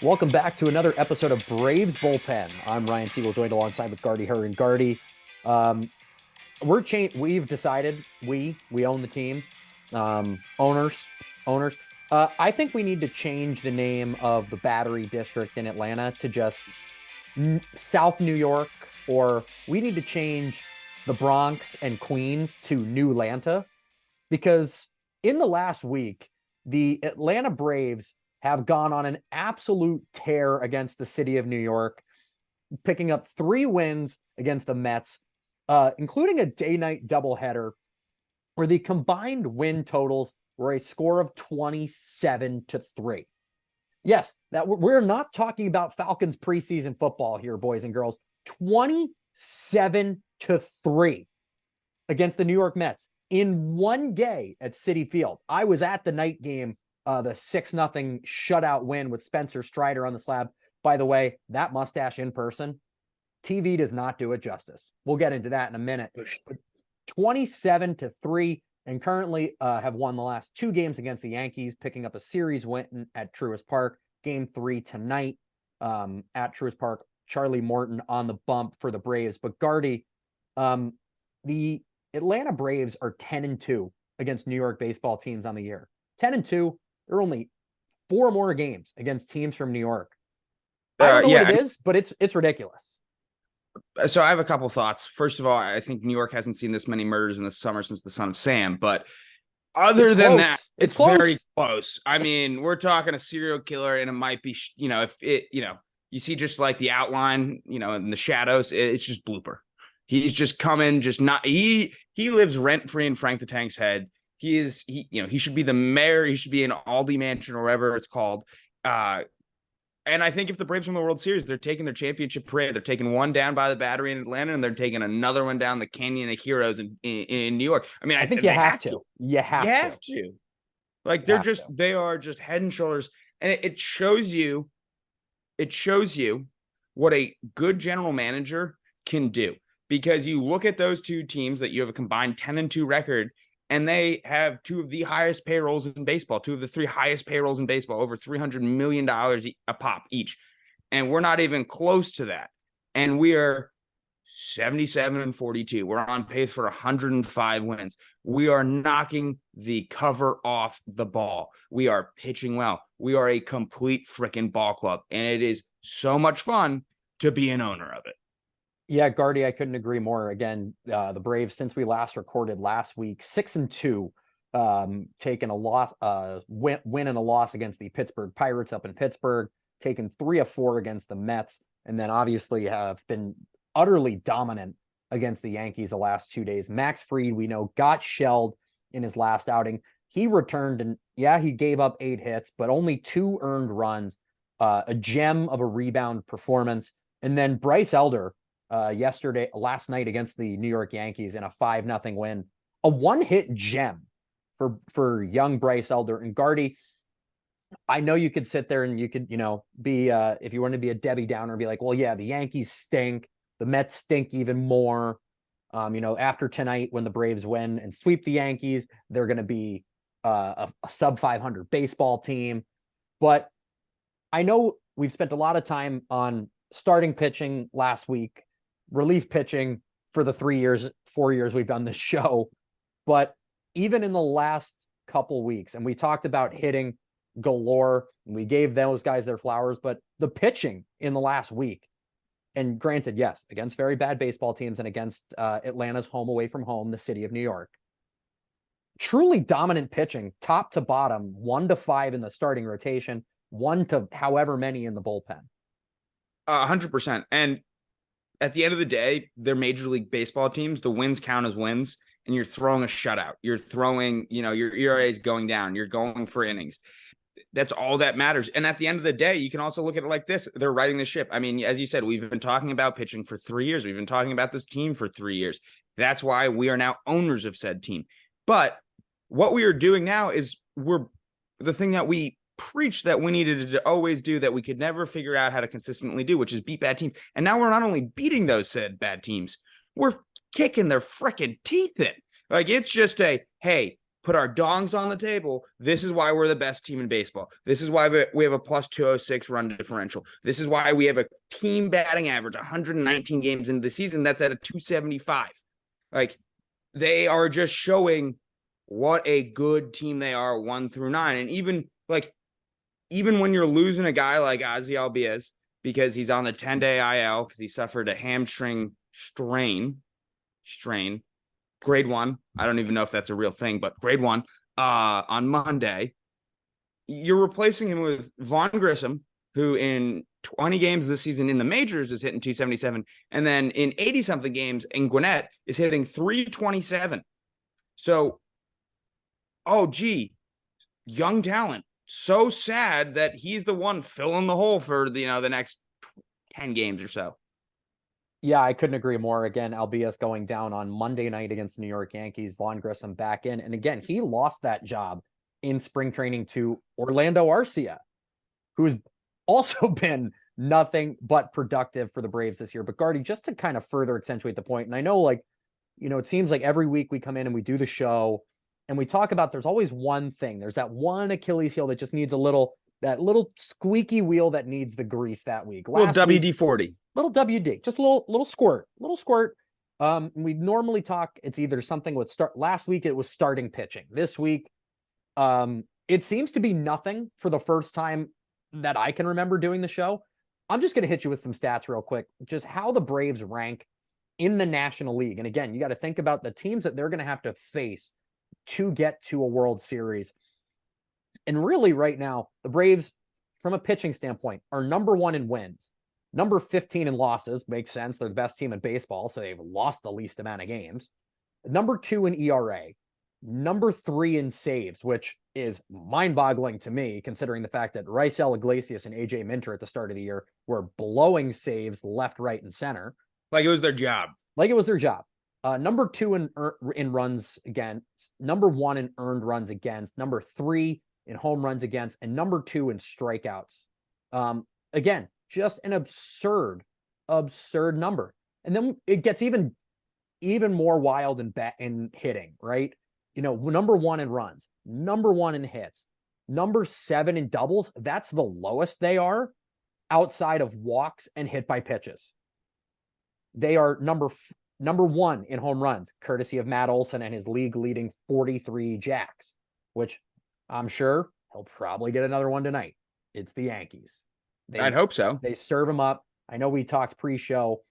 Welcome back to another episode of Braves Bullpen. I'm Ryan Siegel, joined alongside with Gardie, Her, and Gardie. Um, We've decided we own the team. Owners. I think we need to change the name of the Battery District in Atlanta to just South New York, or we need to change the Bronx and Queens to New Atlanta, because in the last week, the Atlanta Braves have gone on an absolute tear against the city of New York, picking up 3 wins against the Mets, including a day-night doubleheader where the combined win totals were a score of 27-3. Yes, that we're not talking about Falcons preseason football here, boys and girls. 27-3 against the New York Mets in one day at Citi Field. I was at the night game, the 6-0 shutout win with Spencer Strider on the slab. By the way, that mustache in person, TV does not do it justice. We'll get into that in a minute. But 27-3, and currently have won the last 2 games against the Yankees, picking up a series win at Truist Park. Game 3 tonight at Truist Park. Charlie Morton on the bump for the Braves. But Gardie, the Atlanta Braves are 10-2 against New York baseball teams on the year. 10-2. There are only 4 more games against teams from New York. I don't know what it is, but it's ridiculous. So I have a couple thoughts. First of all, I think New York hasn't seen this many murders in the summer since the Son of Sam. But other than that, it's very close. I mean, we're talking a serial killer, and it might be, if it, you see just like the outline, in the shadows, it's just blooper. He's just coming, just not. He lives rent free in Frank the Tank's head. He should be the mayor. He should be in Aldi Mansion or whatever it's called. And I think if the Braves win the World Series, they're taking their championship parade. They're taking one down by the Battery in Atlanta, and they're taking another one down the Canyon of Heroes in New York. I mean, I think you have to. You have to. Like they are just head and shoulders, and it shows you. It shows you what a good general manager can do, because you look at those 2 teams that you have a combined 10-2 record. And they have 2 of the highest payrolls in baseball, 2 of the 3 highest payrolls in baseball, over $300 million a pop each. And we're not even close to that. And we are 77-42. We're on pace for 105 wins. We are knocking the cover off the ball. We are pitching well. We are a complete freaking ball club. And it is so much fun to be an owner of it. Yeah, Gardie, I couldn't agree more. Again, the Braves, since we last recorded last week, 6-2, taking a loss, win and a loss against the Pittsburgh Pirates up in Pittsburgh, taken 3 of 4 against the Mets, and then obviously have been utterly dominant against the Yankees the last 2 days. Max Fried, we know, got shelled in his last outing. He returned, and yeah, he gave up 8 hits, but only 2 earned runs, a gem of a rebound performance. And then Bryce Elder, last night against the New York Yankees in a 5-0 win, a 1-hit gem for young Bryce Elder. And Gardie, I know you could sit there and you could, be, if you want to be a Debbie Downer, be like, well, yeah, the Yankees stink. The Mets stink even more. After tonight, when the Braves win and sweep the Yankees, they're going to be a sub 500 baseball team. But I know we've spent a lot of time on starting pitching last week, relief pitching for the 4 years we've done this show. But even in the last couple weeks, and we talked about hitting galore, and we gave those guys their flowers, but the pitching in the last week, and granted, yes, against very bad baseball teams and against Atlanta's home away from home, the city of New York, truly dominant pitching, top to bottom, 1 to 5 in the starting rotation, 1 to however many in the bullpen. 100%. And at the end of the day, they're Major League Baseball teams. The wins count as wins, and you're throwing a shutout. You're throwing, your ERA is going down. You're going for innings. That's all that matters. And at the end of the day, you can also look at it like this. They're riding the ship. I mean, as you said, we've been talking about pitching for 3 years. We've been talking about this team for 3 years. That's why we are now owners of said team. But what we are doing now is the thing that we preached that we needed to always do, that we could never figure out how to consistently do, which is beat bad teams. And now we're not only beating those said bad teams, we're kicking their freaking teeth in. Like, it's just hey, put our dongs on the table. This is why we're the best team in baseball. This is why we have a plus 206 run differential. This is why we have a team batting average 119 games into the season. That's at a 275. Like, they are just showing what a good team they are 1 through 9. And even when you're losing a guy like Ozzy Albies because he's on the 10-day IL because he suffered a hamstring strain, grade 1. I don't even know if that's a real thing, but grade 1 on Monday. You're replacing him with Vaughn Grissom, who in 20 games this season in the majors is hitting 277. And then in 80-something games in Gwinnett is hitting 327. So, young talent. So sad that he's the one filling the hole for the next 10 games or so. Yeah, I couldn't agree more. Again, Albies going down on Monday night against the New York Yankees. Vaughn Grissom back in. And again, he lost that job in spring training to Orlando Arcia, who's also been nothing but productive for the Braves this year. But Gardie, just to kind of further accentuate the point, and I know, it seems like every week we come in and we do the show and we talk about there's always one thing. There's that one Achilles heel that just needs that little squeaky wheel that needs the grease that week. Little WD-40. Little WD, just a little squirt. We normally talk, it's either something with last week it was starting pitching. This week, it seems to be nothing for the first time that I can remember doing the show. I'm just going to hit you with some stats real quick, just how the Braves rank in the National League. And again, you got to think about the teams that they're going to have to face to get to a World Series. And really right now, the Braves, from a pitching standpoint, are number 1 in wins, number 15 in losses. Makes sense. They're the best team in baseball, so they've lost the least amount of games. Number 2 in ERA, number 3 in saves, which is mind-boggling to me, considering the fact that Raisel Iglesias and AJ Minter at the start of the year were blowing saves left, right, and center. Like it was their job. Number 2 in runs against, number 1 in earned runs against, number 3 in home runs against, and number 2 in strikeouts. Again, just an absurd number. And then it gets even more wild in hitting, right? Number 1 in runs, number 1 in hits, number 7 in doubles. That's the lowest they are outside of walks and hit by pitches. They are number 1 in home runs, courtesy of Matt Olson and his league-leading 43 jacks, which I'm sure he'll probably get another one tonight. It's the Yankees. I'd hope so. They serve him up. I know we talked pre-show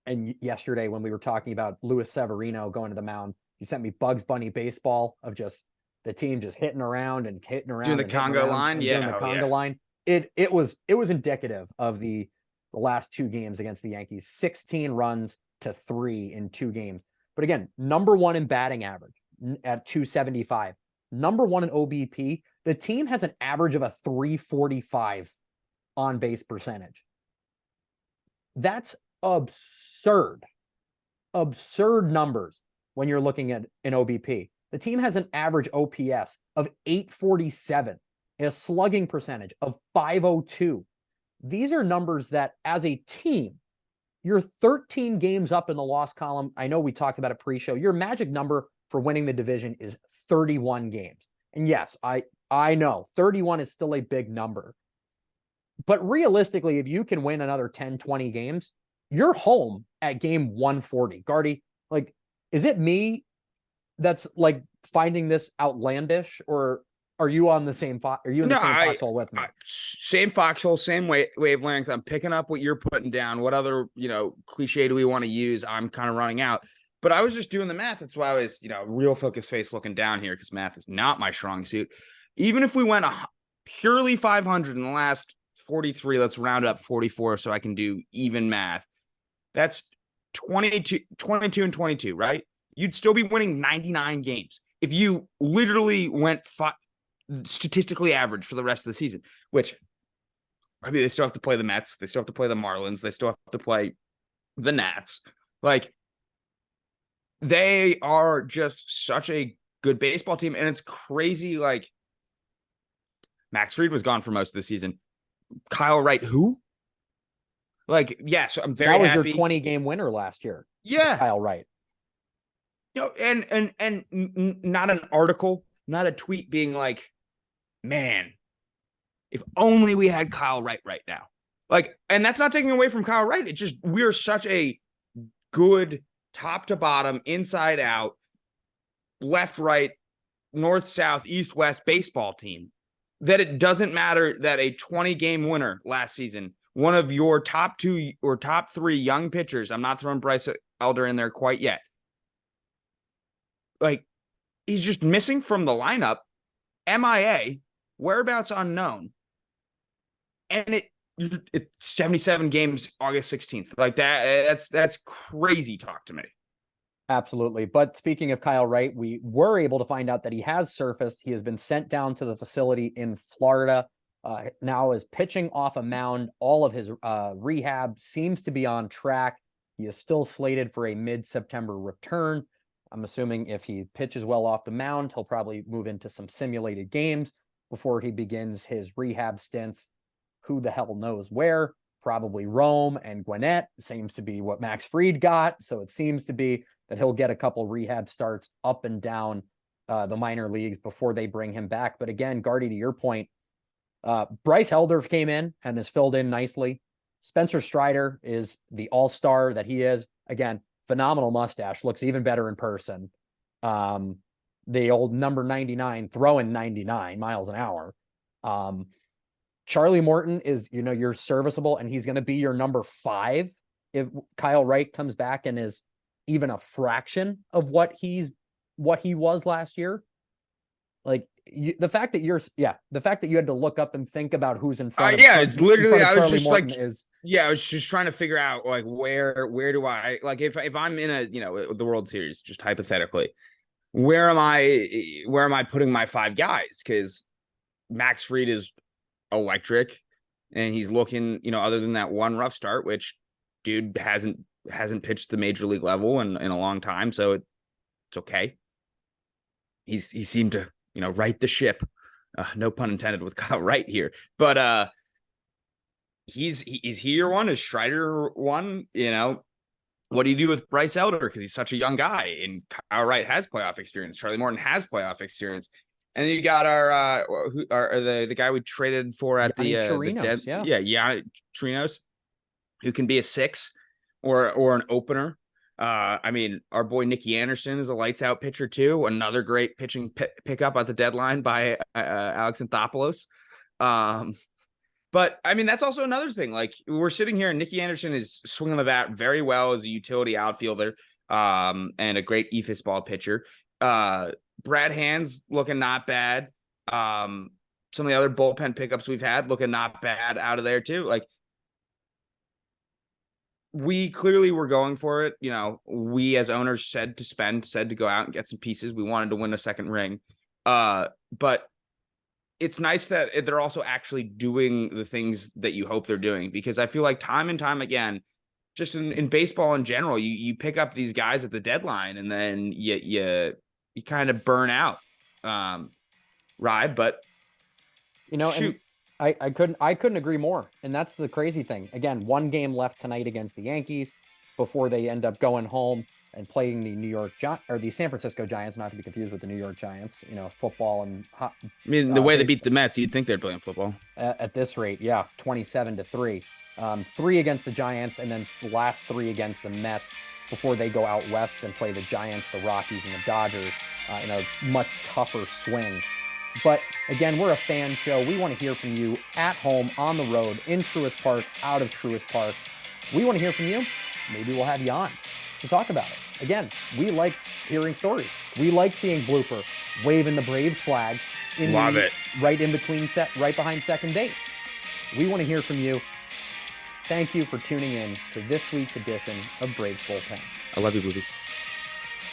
and yesterday when we were talking about Luis Severino going to the mound, you sent me Bugs Bunny baseball of just the team just hitting around. Doing the conga line. Yeah. Doing the conga line. It was indicative of the last 2 games against the Yankees, 16 runs to 3 in 2 games. But again, number 1 in batting average at 275, number 1 in OBP. The team has an average of a 345 on base percentage. That's absurd numbers when you're looking at an OBP. The team has an average OPS of 847 and a slugging percentage of 502. These are numbers that, as a team, you're 13 games up in the loss column. I know we talked about it pre-show. Your magic number for winning the division is 31 games. And yes, I know 31 is still a big number. But realistically, if you can win another 10, 20 games, you're home at game 140. Gardie, is it me that's finding this outlandish, or are you on the same same foxhole with me? Same foxhole, same wavelength. I'm picking up what you're putting down. What other, cliche do we want to use? I'm kind of running out. But I was just doing the math. That's why I was, real focus face looking down here, because math is not my strong suit. Even if we went purely 500 in the last 43, let's round up 44 so I can do even math. That's 22 and 22, right? You'd still be winning 99 games if you literally went statistically average for the rest of the season, which, I mean, they still have to play the Mets. They still have to play the Marlins. They still have to play the Nats. They are just such a good baseball team. And it's crazy. Max Fried was gone for most of the season. Kyle Wright, who? So I'm very happy. That was your 20-game winner last year. Yeah. Kyle Wright. No, and not an article, not a tweet being like, man, if only we had Kyle Wright right now. Like, and that's not taking away from Kyle Wright. It's just we're such a good top to bottom, inside out, left, right, north, south, east, west baseball team that it doesn't matter that a 20-game winner last season, one of your top 2 or top 3 young pitchers, I'm not throwing Bryce Elder in there quite yet, like, he's just missing from the lineup, MIA, whereabouts unknown, and it's 77 games August 16th. Like that's crazy talk to me. Absolutely. But speaking of Kyle Wright, we were able to find out that he has surfaced. He has been sent down to the facility in Florida. Now is pitching off a mound. All of his rehab seems to be on track. He is still slated for a mid-September return. I'm assuming if he pitches well off the mound, he'll probably move into some simulated games before he begins his rehab stints. Who the hell knows where? Probably Rome and Gwinnett. Seems to be what Max Fried got. So it seems to be that he'll get a couple rehab starts up and down the minor leagues before they bring him back. But again, Gardie, to your point, Bryce Elder came in and has filled in nicely. Spencer Strider is the all-star that he is. Again, phenomenal mustache. Looks even better in person. The old number 99 throwing 99 miles an hour. Charlie Morton is, you're serviceable, and he's going to be your number 5 if Kyle Wright comes back and is even a fraction of what he was last year. Like the fact that you had to look up and think about who's in front. It's literally, I was just Morton like, I was just trying to figure out like where do I, like, if I'm in a, the World Series, just hypothetically, where am I putting my 5 guys? Because Max Fried is electric, and he's looking, other than that one rough start, which dude hasn't pitched the major league level in a long time, so it's okay. He seemed to right the ship, no pun intended with Kyle Wright here, but is he your one? Is Strider one? What do you do with Bryce Elder, because he's such a young guy, and Kyle Wright has playoff experience, Charlie Morton has playoff experience. And then you got the guy we traded for at Chirinos, Yanni Chirinos, who can be a 6 or an opener. I mean, our boy Nicky Anderson is a lights out pitcher too. Another great pitching pickup at the deadline by Alex Anthopoulos. But I mean, that's also another thing. Like, we're sitting here, and Nicky Anderson is swinging the bat very well as a utility outfielder, and a great ephus ball pitcher. Brad Hand's looking not bad. Some of the other bullpen pickups we've had looking not bad out of there too. Like, we clearly were going for it. We as owners said to go out and get some pieces. We wanted to win a second ring. But it's nice that they're also actually doing the things that you hope they're doing, because I feel like time and time again, just in baseball in general, you pick up these guys at the deadline, and then you kind of burn out, but shoot. And I couldn't agree more. And that's the crazy thing. Again, 1 game left tonight against the Yankees before they end up going home and playing the San Francisco Giants, not to be confused with the New York Giants. Football and the way they beat the Mets, you'd think they're playing football at this rate. Yeah, 27-3, 3 against the Giants, and then the last 3 against the Mets before they go out west and play the Giants, the Rockies, and the Dodgers in a much tougher swing. But again, we're a fan show. We want to hear from you at home, on the road, in Truist Park, out of Truist Park. We want to hear from you. Maybe we'll have you on to talk about it. Again, we like hearing stories. We like seeing Blooper waving the Braves flag. Love it. Right in between right behind second base. We want to hear from you. Thank you for tuning in to this week's edition of Braves Bullpen. I love you, Blooper.